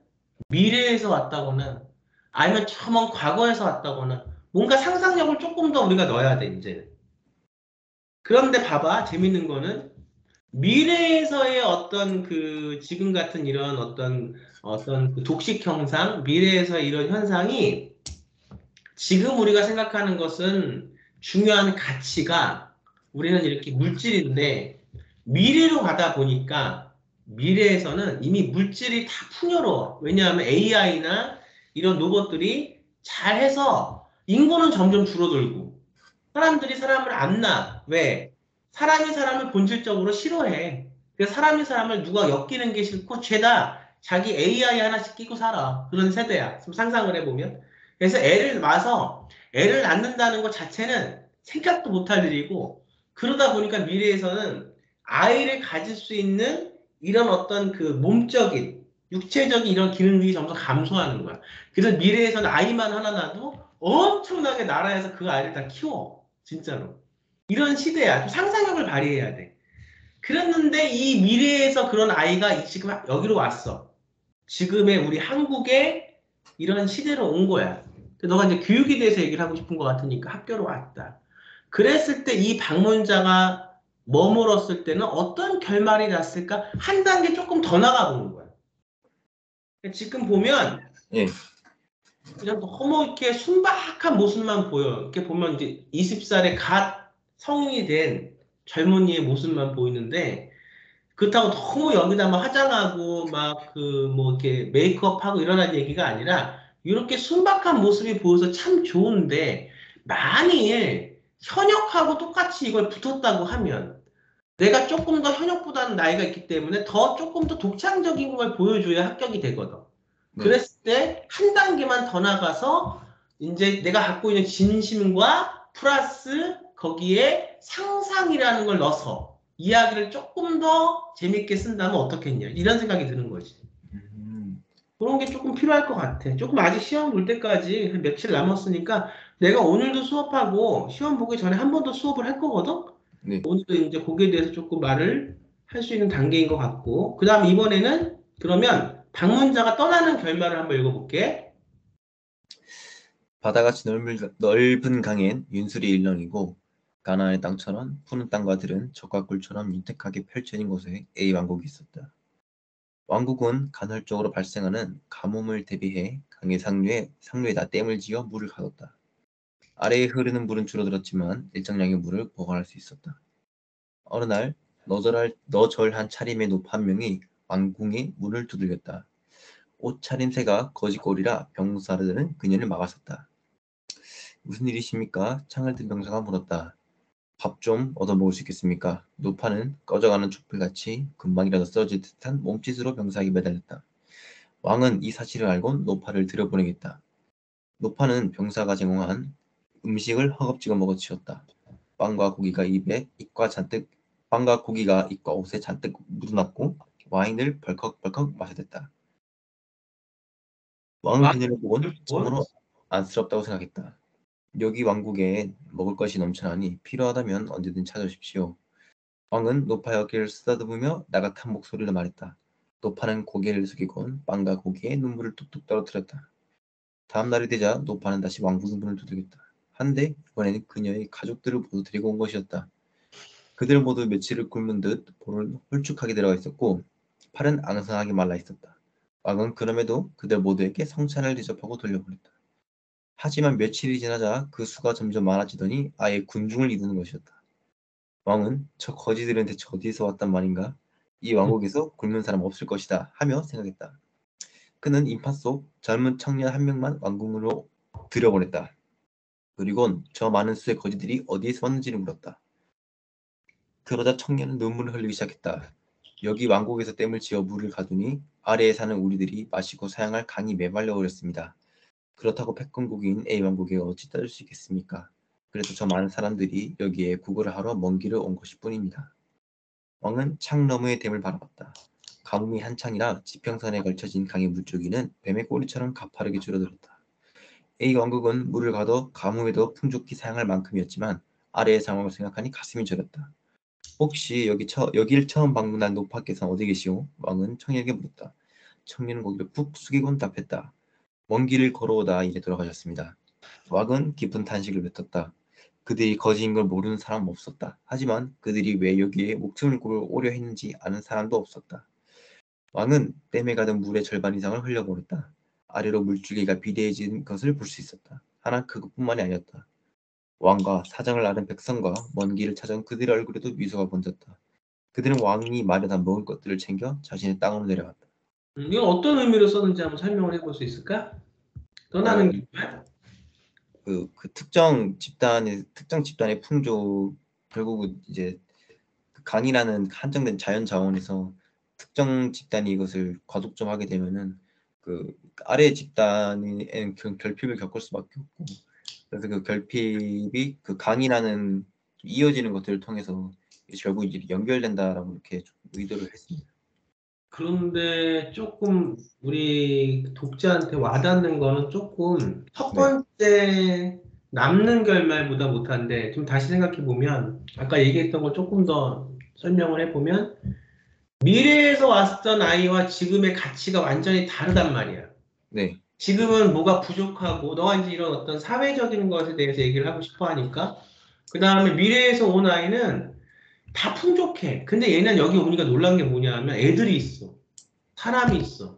미래에서 왔다거나 아니면 저 먼 과거에서 왔다거나 뭔가 상상력을 조금 더 우리가 넣어야 돼, 이제는. 그런데 봐봐, 재밌는 거는 미래에서의 어떤 그 지금 같은 이런 어떤 그 독식 형상, 미래에서의 이런 현상이 지금 우리가 생각하는 것은 중요한 가치가 우리는 이렇게 물질인데 미래로 가다 보니까 미래에서는 이미 물질이 다 풍요로워. 왜냐하면 AI나 이런 로봇들이 잘해서 인구는 점점 줄어들고 사람들이 사람을 안 낳아. 왜? 사람이 사람을 본질적으로 싫어해. 그래서 사람이 사람을 누가 엮이는 게 싫고 죄다 자기 AI 하나씩 끼고 살아. 그런 세대야. 좀 상상을 해보면. 그래서 애를 낳는다는 것 자체는 생각도 못할 일이고 그러다 보니까 미래에서는 아이를 가질 수 있는 이런 어떤 그 몸적인 육체적인 이런 기능들이 점점 감소하는 거야. 그래서 미래에서는 아이만 하나 낳아도 엄청나게 나라에서 그 아이를 다 키워. 진짜로. 이런 시대야. 좀 상상력을 발휘해야 돼. 그랬는데 이 미래에서 그런 아이가 지금 여기로 왔어. 지금의 우리 한국에 이런 시대로 온 거야. 너가 이제 교육에 대해서 얘기를 하고 싶은 것 같으니까 학교로 왔다. 그랬을 때 이 방문자가 머물었을 때는 어떤 결말이 났을까? 한 단계 조금 더 나가보는 거야. 지금 보면 예, 그냥 너무 이렇게 순박한 모습만 보여. 이렇게 보면 이제 20살에 갓 성인이 된 젊은이의 모습만 보이는데 그렇다고 너무 여기다 막 화장하고 막 그 뭐 이렇게 메이크업하고 이러는 얘기가 아니라 이렇게 순박한 모습이 보여서 참 좋은데 만일 현역하고 똑같이 이걸 붙었다고 하면 내가 조금 더 현역보다는 나이가 있기 때문에 더 조금 더 독창적인 걸 보여줘야 합격이 되거든. 네. 그랬을 때 한 단계만 더 나가서 이제 내가 갖고 있는 진심과 플러스 거기에 상상이라는 걸 넣어서 이야기를 조금 더 재밌게 쓴다면 어떻겠냐 이런 생각이 드는 거지. 음, 그런 게 조금 필요할 것 같아. 조금 아직 시험 볼 때까지 한 며칠 남았으니까 내가 오늘도 수업하고 시험 보기 전에 한 번 더 수업을 할 거거든. 네. 오늘도 이제 거기에 대해서 조금 말을 할 수 있는 단계인 것 같고, 그 다음 이번에는 그러면 방문자가 떠나는 결말을 한번 읽어볼게. 바다같이 넓은 강엔 윤술이 일렁이고 가나안의 땅처럼 푸른 땅과 들은 적과 꿀처럼 윤택하게 펼쳐진 곳에 A 왕국이 있었다. 왕국은 간헐적으로 발생하는 가뭄을 대비해 강의 상류에다 댐을 지어 물을 가뒀다. 아래에 흐르는 물은 줄어들었지만 일정량의 물을 보관할 수 있었다. 어느 날 너절한 차림의 노파 한 명이 왕궁에 문을 두들겼다. 옷차림새가 거지꼴이라 병사들은 그녀를 막았었다. 무슨 일이십니까? 창을 든 병사가 물었다. 밥 좀 얻어먹을 수 있겠습니까? 노파는 꺼져가는 촛불같이 금방이라도 쓰러질 듯한 몸짓으로 병사에게 매달렸다. 왕은 이 사실을 알고 노파를 들여보내겠다. 노파는 병사가 제공한 음식을 허겁지겁 먹어치웠다. 빵과 고기가 입과 옷에 잔뜩 묻어났고 와인을 벌컥벌컥 마셔댔다. 왕은 와, 그녀를 보곤 뭘? 참으로 안쓰럽다고 생각했다. 여기 왕국에 먹을 것이 넘쳐나니 필요하다면 언제든 찾아오십시오. 왕은 노파의 어깨를 쓰다듬으며 나긋한 목소리로 말했다. 노파는 고개를 숙이곤 빵과 고기에 눈물을 뚝뚝 떨어뜨렸다. 다음 날이 되자 노파는 다시 왕궁의 문을 두들겼다. 한데 이번에는 그녀의 가족들을 모두 데리고 온 것이었다. 그들 모두 며칠을 굶은 듯 볼은 홀쭉하게 들어가 있었고 팔은 앙상하게 말라 있었다. 왕은 그럼에도 그들 모두에게 성찬을 대접하고 돌려보냈다. 하지만 며칠이 지나자 그 수가 점점 많아지더니 아예 군중을 이루는 것이었다. 왕은 저 거지들은 대체 어디서 왔단 말인가? 이 왕국에서 굶는 사람 없을 것이다 하며 생각했다. 그는 인파 속 젊은 청년 한 명만 왕궁으로 들여보냈다. 그리곤 저 많은 수의 거지들이 어디에서 왔는지를 물었다. 그러자 청년은 눈물을 흘리기 시작했다. 여기 왕국에서 댐을 지어 물을 가두니 아래에 사는 우리들이 마시고 사용할 강이 메말라 버렸습니다. 그렇다고 패권국인 A왕국에 어찌 따를 수 있겠습니까? 그래서 저 많은 사람들이 여기에 구걸을 하러 먼 길을 온 것일 뿐입니다. 왕은 창 너머의 댐을 바라봤다. 가뭄이 한창이라 지평선에 걸쳐진 강의 물줄기는 뱀의 꼬리처럼 가파르게 줄어들었다. A왕국은 물을 가둬 가뭄에도 풍족히 사용할 만큼이었지만 아래의 상황을 생각하니 가슴이 저렸다. 혹시 여기를 처음 방문한 노파께서는 어디 계시오? 왕은 청년에게 물었다. 청년은 고개를 푹 숙이곤 답했다. 먼 길을 걸어오다 이제 돌아가셨습니다. 왕은 깊은 탄식을 뱉었다. 그들이 거지인 걸 모르는 사람은 없었다. 하지만 그들이 왜 여기에 목숨을 걸고 오려 했는지 아는 사람도 없었다. 왕은 댐에 가던 물의 절반 이상을 흘려버렸다. 아래로 물줄기가 비대해진 것을 볼 수 있었다. 하나 그것뿐만이 아니었다. 왕과 사정을 아는 백성과 먼 길을 찾아온 그들의 얼굴에도 미소가 번졌다. 그들은 왕이 마련한 먹을 것들을 챙겨 자신의 땅으로 내려갔다. 이건 어떤 의미로 썼는지 한번 설명을 해볼 수 있을까? 어, 떠나는 결말? 그 특정 집단의 풍족 결국은 이제 강이라는 한정된 자연 자원에서 특정 집단이 이것을 과독점하게 되면은 그 아래 집단에는 결핍을 겪을 수밖에 없고, 그래서 그 결핍이 그 강이라는 이어지는 것들을 통해서 결국 이제 연결된다라고 이렇게 좀 의도를 했습니다. 그런데 조금 우리 독자한테 와닿는 거는 조금 첫 네, 번째 남는 결말보다 못한데 좀 다시 생각해 보면 아까 얘기했던 걸 조금 더 설명을 해보면 미래에서 왔던 아이와 지금의 가치가 완전히 다르단 말이야. 네, 지금은 뭐가 부족하고 너가 이제 이런 어떤 사회적인 것에 대해서 얘기를 하고 싶어 하니까 그 다음에 미래에서 온 아이는 다 풍족해. 근데 얘는 여기 오니까 놀란 게 뭐냐 하면 애들이 있어. 사람이 있어.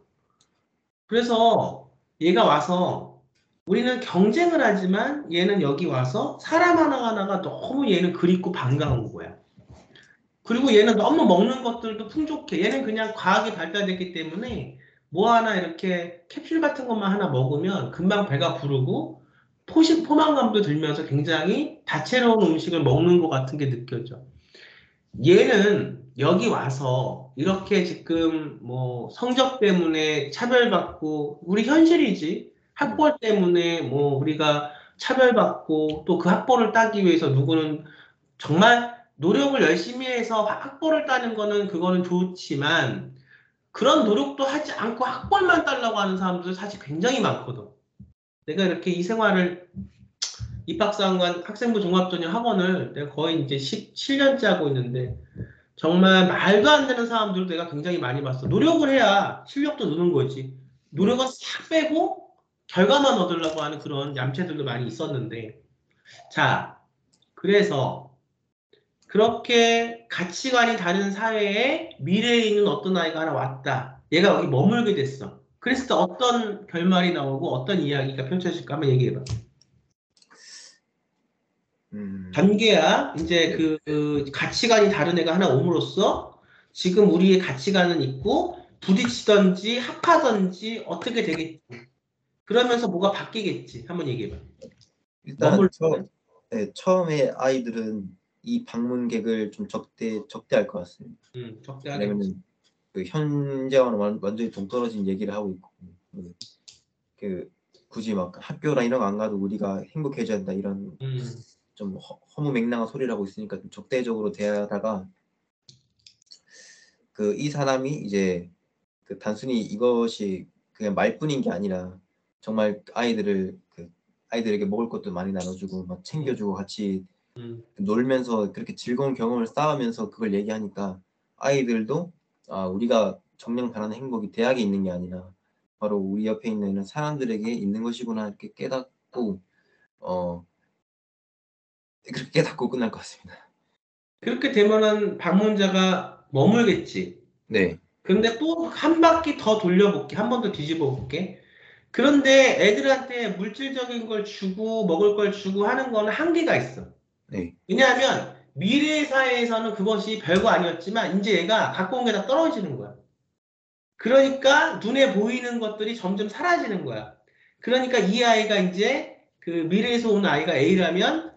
그래서 얘가 와서 우리는 경쟁을 하지만 얘는 여기 와서 사람 하나하나가 너무 얘는 그립고 반가운 거야. 그리고 얘는 너무 먹는 것들도 풍족해. 얘는 그냥 과학이 발달됐기 때문에 뭐 하나 이렇게 캡슐 같은 것만 하나 먹으면 금방 배가 부르고 포만감도 들면서 굉장히 다채로운 음식을 먹는 것 같은 게 느껴져. 얘는 여기 와서 이렇게 지금 뭐 성적 때문에 차별받고 우리 현실이지. 학벌 때문에 뭐 우리가 차별받고 또 그 학벌을 따기 위해서 누구는 정말 노력을 열심히 해서 학벌을 따는 거는 그거는 좋지만 그런 노력도 하지 않고 학벌만 따려고 하는 사람들 사실 굉장히 많거든. 내가 이렇게 이 생활을 입학사관관 학생부 종합전형 학원을 내가 거의 이제 17년째 하고 있는데 정말 말도 안 되는 사람들도 내가 굉장히 많이 봤어. 노력을 해야 실력도 느는 거지. 네. 노력은 싹 빼고 결과만 얻으려고 하는 그런 얌체들도 많이 있었는데 자, 그래서 그렇게 가치관이 다른 사회에 미래에 있는 어떤 아이가 하나 왔다. 얘가 여기 머물게 됐어. 그랬을 때 어떤 결말이 나오고 어떤 이야기가 펼쳐질까 한번 얘기해봐. 단계야. 이제 네. 그 가치관이 다른 애가 하나 옴으로써 지금 우리의 가치관은 있고 부딪히던지 합하던지 어떻게 되겠지. 그러면서 뭐가 바뀌겠지. 한번 얘기해봐. 일단 머물 때는. 네, 처음에 아이들은 이 방문객을 좀 적대할 것 같습니다. 적대하겠지. 왜냐면은 그 현재와는 완전히 동떨어진 얘기를 하고 있고, 그, 그 굳이 막 학교나 이런 거 안 가도 우리가 행복해져야 된다 이런 음, 좀 허무맹랑한 소리를 하고 있으니까 좀 적대적으로 대하다가 그 이 사람이 이제 그 단순히 이것이 그냥 말뿐인 게 아니라 정말 아이들에게 먹을 것도 많이 나눠주고 막 음, 챙겨주고 같이 음. 놀면서 그렇게 즐거운 경험을 쌓으면서 그걸 얘기하니까 아이들도 우리가 정녕 바라는 행복이 대학에 있는 게 아니라 바로 우리 옆에 있는 이런 사람들에게 있는 것이구나 이렇게 깨닫고 어 그렇게 깨닫고 끝날 것 같습니다. 그렇게 되면은 방문자가 머물겠지. 네, 그런데 또 한 바퀴 더 돌려볼게. 한 번 더 뒤집어 볼게. 그런데 애들한테 물질적인 걸 주고 먹을 걸 주고 하는 거는 한계가 있어. 네, 왜냐하면 미래 사회에서는 그것이 별거 아니었지만 이제 얘가 갖고 온 게 다 떨어지는 거야. 그러니까 눈에 보이는 것들이 점점 사라지는 거야. 그러니까 이 아이가 이제 그 미래에서 온 아이가 A라면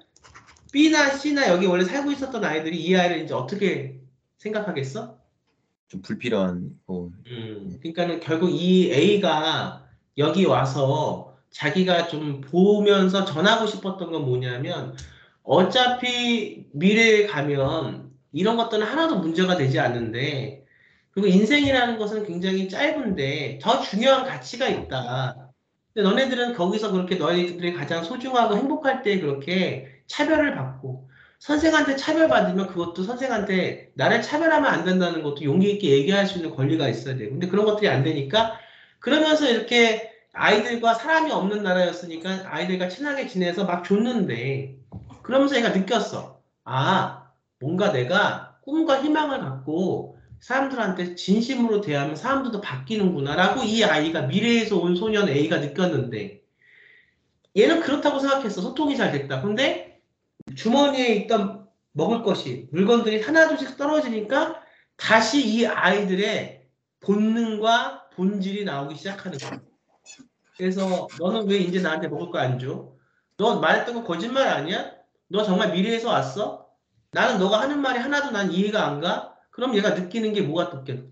B나 C나 여기 원래 살고 있었던 아이들이 이 아이를 이제 어떻게 생각하겠어? 좀 불필요한 뭐 그러니까는 결국 이 A가 여기 와서 자기가 좀 보면서 전하고 싶었던 건 뭐냐면 어차피 미래에 가면 이런 것들은 하나도 문제가 되지 않는데 그리고 인생이라는 것은 굉장히 짧은데 더 중요한 가치가 있다. 근데 너네들은 거기서 그렇게 너희들이 가장 소중하고 행복할 때 그렇게 차별을 받고 선생한테 차별받으면 그것도 선생한테 나를 차별하면 안 된다는 것도 용기 있게 얘기할 수 있는 권리가 있어야 돼요. 근데 그런 것들이 안 되니까 그러면서 이렇게 아이들과 사람이 없는 나라였으니까 아이들과 친하게 지내서 막 줬는데 그러면서 얘가 느꼈어. 아, 뭔가 내가 꿈과 희망을 갖고 사람들한테 진심으로 대하면 사람들도 바뀌는구나라고 이 아이가 미래에서 온 소년 A가 느꼈는데 얘는 그렇다고 생각했어. 소통이 잘 됐다. 근데 주머니에 있던 먹을 것이 물건들이 하나둘씩 떨어지니까 다시 이 아이들의 본능과 본질이 나오기 시작하는 거야. 그래서 너는 왜 이제 나한테 먹을 거 안 줘? 너 말했던 거 거짓말 아니야? 너 정말 미래에서 왔어? 나는 너가 하는 말이 하나도 난 이해가 안 가? 그럼 얘가 느끼는 게 뭐가 느껴?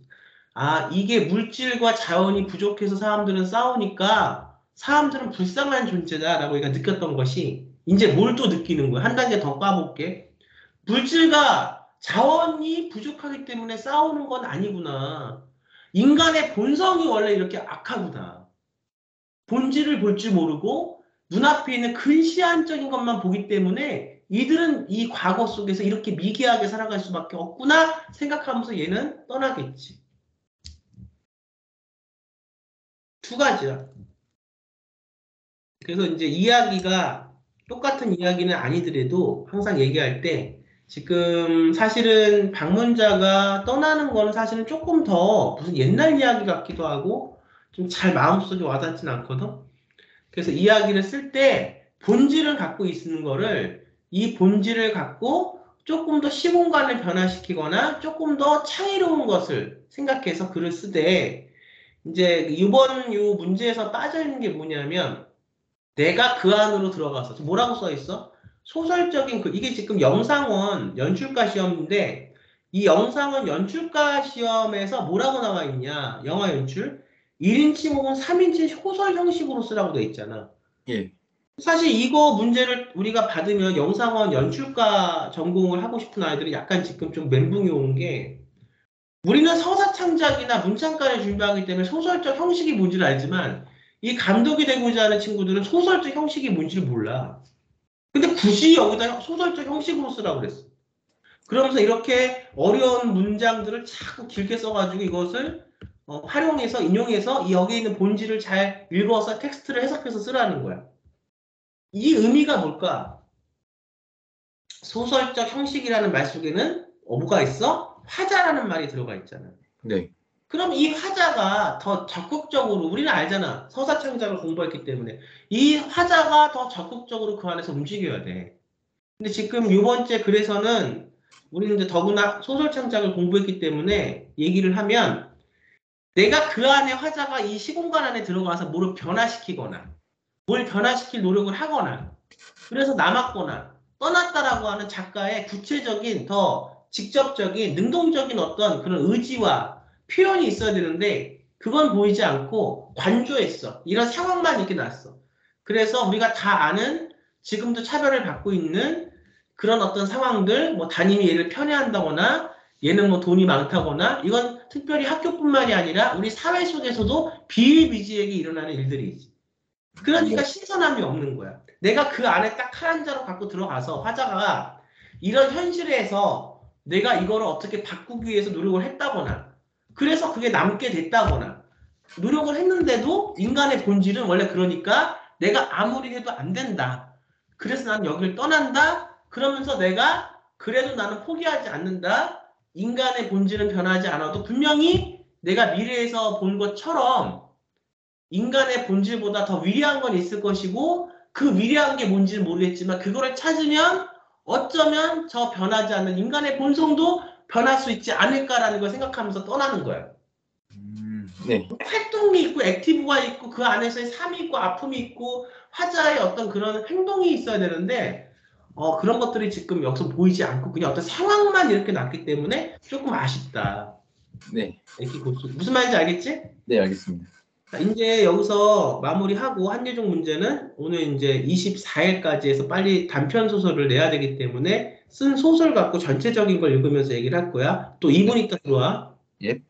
아, 이게 물질과 자원이 부족해서 사람들은 싸우니까 사람들은 불쌍한 존재다라고 얘가 느꼈던 것이 이제 뭘 또 느끼는 거야? 한 단계 더 까볼게. 물질과 자원이 부족하기 때문에 싸우는 건 아니구나. 인간의 본성이 원래 이렇게 악하구나. 본질을 볼 줄 모르고 눈앞에 있는 근시안적인 것만 보기 때문에 이들은 이 과거 속에서 이렇게 미개하게 살아갈 수밖에 없구나 생각하면서 얘는 떠나겠지. 두 가지야. 그래서 이제 이야기가 똑같은 이야기는 아니더라도 항상 얘기할 때 지금 사실은 방문자가 떠나는 건 사실은 조금 더 무슨 옛날 이야기 같기도 하고 좀 잘 마음속에 와닿진 않거든. 그래서 이야기를 쓸 때 본질을 갖고 있는 거를 이 본질을 갖고 조금 더 시공간을 변화시키거나 조금 더 창의로운 것을 생각해서 글을 쓰되 이제 이번 요 문제에서 빠져 있는 게 뭐냐면 내가 그 안으로 들어가서 뭐라고 써 있어? 소설적인 이게 지금 영상원 연출가 시험인데 이 영상원 연출가 시험에서 뭐라고 나와 있냐? 영화 연출 1인칭 혹은 3인칭 소설 형식으로 쓰라고 돼 있잖아. 예. 사실 이거 문제를 우리가 받으면 영상원 연출가 전공을 하고 싶은 아이들이 약간 지금 좀 멘붕이 오는 게 우리는 서사 창작이나 문창과를 준비하기 때문에 소설적 형식이 뭔지를 알지만 이 감독이 되고자 하는 친구들은 소설적 형식이 뭔지를 몰라. 근데 굳이 여기다 소설적 형식으로 쓰라고 그랬어. 그러면서 이렇게 어려운 문장들을 자꾸 길게 써가지고 이것을 활용해서 인용해서 이 여기 있는 본질을 잘 읽어서 텍스트를 해석해서 쓰라는 거야. 이 의미가 뭘까? 소설적 형식이라는 말 속에는 뭐가 있어? 화자라는 말이 들어가 있잖아. 네. 그럼 이 화자가 더 적극적으로 우리는 알잖아. 서사 창작을 공부했기 때문에 이 화자가 더 적극적으로 그 안에서 움직여야 돼. 근데 지금 요 번째 글에서는 우리는 이제 더구나 소설 창작을 공부했기 때문에 얘기를 하면 내가 그 안에 화자가 이 시공간 안에 들어가서 뭐를 변화시키거나 뭘 변화시킬 노력을 하거나 그래서 남았거나 떠났다라고 하는 작가의 구체적인 더 직접적인 능동적인 어떤 그런 의지와 표현이 있어야 되는데 그건 보이지 않고 관조했어. 이런 상황만 이렇게 났어. 그래서 우리가 다 아는 지금도 차별을 받고 있는 그런 어떤 상황들, 뭐 담임이 얘를 편애한다거나 얘는 뭐 돈이 많다거나 이건 특별히 학교뿐만이 아니라 우리 사회 속에서도 비일비재하게 일어나는 일들이지. 그러니까 신선함이 없는 거야. 내가 그 안에 딱 한 자로 갖고 들어가서 화자가 이런 현실에서 내가 이거를 어떻게 바꾸기 위해서 노력을 했다거나 그래서 그게 남게 됐다거나 노력을 했는데도 인간의 본질은 원래 그러니까 내가 아무리 해도 안 된다. 그래서 난 여기를 떠난다. 그러면서 내가 그래도 나는 포기하지 않는다. 인간의 본질은 변하지 않아도 분명히 내가 미래에서 본 것처럼 인간의 본질보다 더 위대한 건 있을 것이고 그 위대한 게 뭔지는 모르겠지만 그거를 찾으면 어쩌면 저 변하지 않는 인간의 본성도 변할 수 있지 않을까라는 걸 생각하면서 떠나는 거예요. 네. 활동이 있고 액티브가 있고 그 안에서의 삶이 있고 아픔이 있고 화자의 어떤 그런 행동이 있어야 되는데 그런 것들이 지금 여기서 보이지 않고 그냥 어떤 상황만 이렇게 났기 때문에 조금 아쉽다. 네. 이렇게 무슨 말인지 알겠지? 네, 알겠습니다. 자, 이제 여기서 마무리하고 한예종 문제는 오늘 이제 24일까지 해서 빨리 단편 소설을 내야 되기 때문에 쓴 소설 갖고 전체적인 걸 읽으면서 얘기를 할 거야. 또 2분 있다 들어와. 예.